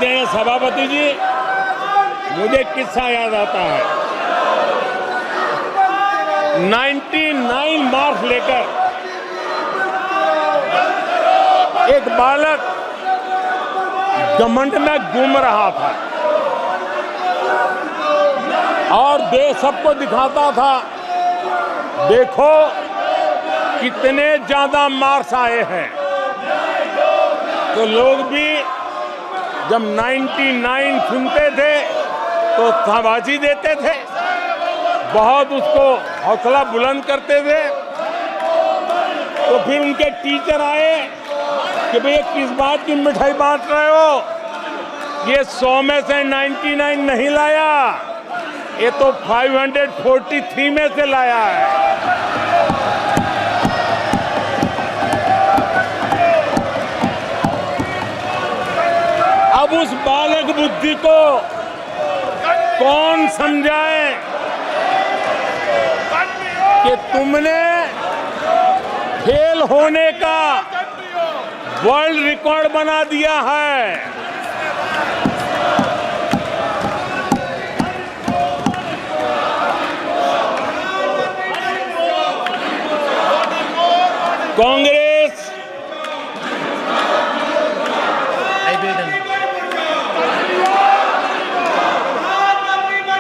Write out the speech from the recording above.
आदरणीय सभापति जी, मुझे किस्सा याद आता है। 99 मार्क्स लेकर एक बालक घमंड में घूम रहा था और देश सबको दिखाता था, देखो कितने ज्यादा मार्क्स आए हैं। तो लोग भी जब 99 सुनते थे तो शाबाशी देते थे, बहुत उसको हौसला बुलंद करते थे। तो फिर उनके टीचर आए कि भैया किस बात की मिठाई बांट रहे हो, ये 100 में से 99 नहीं लाया, ये तो 543 में से लाया है। अब उस बालक बुद्धि को कौन समझाए कि तुमने फेल होने का वर्ल्ड रिकॉर्ड बना दिया है। कांग्रेस